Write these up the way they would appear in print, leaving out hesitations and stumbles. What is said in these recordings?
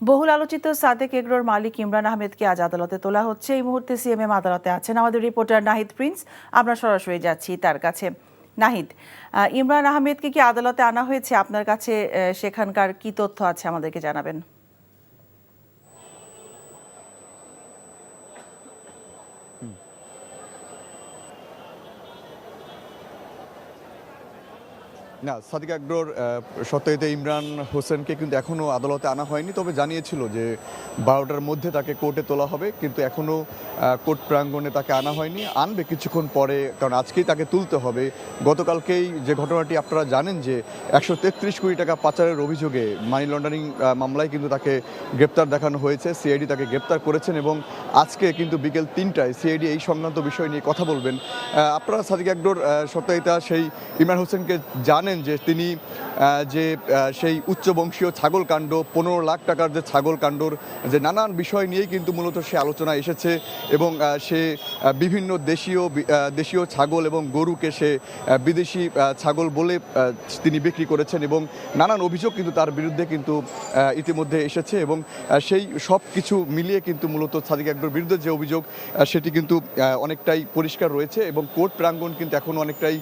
বহুল আলোচিত সাদেক এগ্রোর মালিক ইমরান আহমেদকে আজ আদালতে তোলা হচ্ছে। এই মুহূর্তে সিএমএম আদালতে আছেন আমাদের রিপোর্টার নাহিদ প্রিন্স। আমরা সরাসরি যাচ্ছি তার কাছে। নাহিদ, ইমরান আহমেদকে কি আদালতে আনা হয়েছে? আপনার কাছে সেখানকার কি তথ্য আছে আমাদেরকে জানাবেন। না, সাদেক এগ্রোর সত্যায়িত ইমরান হোসেনকে কিন্তু এখনও আদালতে আনা হয়নি, তবে জানিয়েছিল যে 12টার মধ্যে তাকে কোর্টে তোলা হবে, কিন্তু এখনও কোর্ট প্রাঙ্গণে তাকে আনা হয়নি। আনবে কিছুক্ষণ পরে, কারণ আজকেই তাকে তুলতে হবে। গতকালকেই যে ঘটনাটি আপনারা জানেন যে 133 কোটি টাকা পাচারের অভিযোগে মানি লন্ডারিং মামলায় কিন্তু তাকে গ্রেপ্তার দেখানো হয়েছে। সিআইডি তাকে গ্রেপ্তার করেছেন এবং আজকে কিন্তু বিকেল 3টায় সিআইডি এই সংক্রান্ত বিষয় নিয়ে কথা বলবেন। আপনারা সাদেক এগ্রোর সত্যায়িতা সেই ইমরান হোসেনকে জানেন যে তিনি সেই উচ্চবংশীয় ছাগল কাণ্ড, 15 লাখ টাকার যে ছাগল কাণ্ডর যে নানান বিষয় নিয়েই কিন্তু মূলত সে আলোচনায় এসেছে এবং সে বিভিন্ন দেশীয় ছাগল এবং গরুকে সে বিদেশি ছাগল বলে তিনি বিক্রি করেছেন এবং নানান অভিযোগ কিন্তু তার বিরুদ্ধে কিন্তু ইতিমধ্যে এসেছে এবং সেই সব কিছু মিলিয়ে কিন্তু মূলত সাদেক এগ্রোর বিরুদ্ধে যে অভিযোগ সেটি কিন্তু অনেকটাই পরিষ্কার রয়েছে এবং কোর্ট প্রাঙ্গণ কিন্তু এখনও অনেকটাই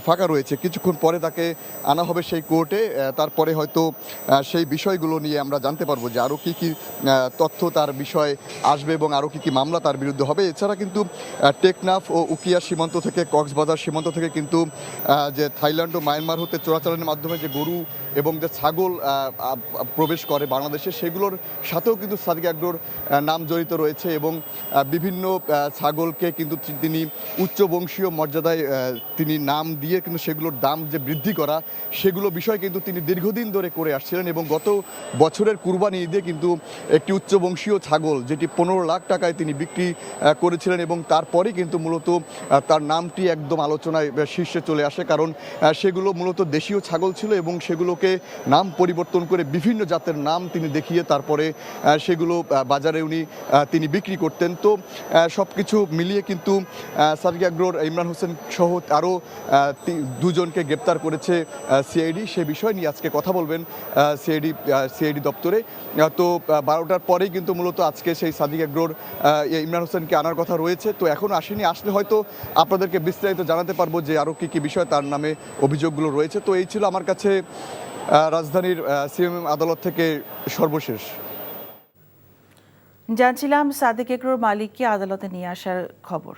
ফাঁকা রয়েছে। কিছুক্ষণ পরে তাকে আনা হবে সেই কোর্টে, তারপরে হয়তো সেই বিষয়গুলো নিয়ে আমরা জানতে পারবো যে আরও কী কী তথ্য তার বিষয়ে আসবে এবং আরও কী কী মামলা তার বিরুদ্ধে হবে। এছাড়া কিন্তু টেকনাফ ও উকিয়া সীমান্ত থেকে, কক্সবাজার সীমান্ত থেকে কিন্তু যে থাইল্যান্ড ও মায়ানমার হতে চোরাচালানের মাধ্যমে যে গরু এবং যে ছাগল প্রবেশ করে বাংলাদেশে, সেগুলোর সাথেও কিন্তু সাদেক এগ্রোর নাম জড়িত রয়েছে এবং বিভিন্ন ছাগলকে কিন্তু তিনি উচ্চবংশীয় মর্যাদায় তিনি নাম দিয়ে কিন্তু সেগুলোর দাম যে বৃদ্ধি করা, সেগুলো বিষয় কিন্তু তিনি দীর্ঘদিন ধরে করে আসছিলেন এবং গত বছরের কুরবানি ঈদে কিন্তু একটি উচ্চবংশীয় ছাগল যেটি 15 লাখ টাকায় তিনি বিক্রি করেছিলেন এবং তারপরে কিন্তু মূলত তার নামটি একদম আলোচনায় শীর্ষে চলে আসে, কারণ সেগুলো মূলত দেশীয় ছাগল ছিল এবং সেগুলোকে নাম পরিবর্তন করে বিভিন্ন জাতের নাম তিনি দেখিয়ে তারপরে সেগুলো বাজারে তিনি বিক্রি করতেন। তো সব কিছু মিলিয়ে কিন্তু সাদেক এগ্রোর ইমরান হোসেন সহ আরও দুজনকে গ্রেপ্তার করেছে সিআইডি। সে বিষয় নিয়ে আজকে কথা বলবেন সিআইডি দপ্তরে। তো 12টার পরেই কিন্তু মূলত আজকে সেই সাদেক এগ্রোর ইমরান হোসেনকে আনার কথা রয়েছে। তো এখনও আসেনি, আসলে হয়তো আপনাদেরকে বিস্তারিত জানাতে পারবো যে আরও কী কী বিষয় তার নামে অভিযোগগুলো রয়েছে। তো এই ছিল আমার কাছে রাজধানীর সিএমএম আদালত থেকে সর্বশেষ। জানছিলাম সাদেক এগ্রোর মালিককে আদালতে নিয়ে আসার খবর।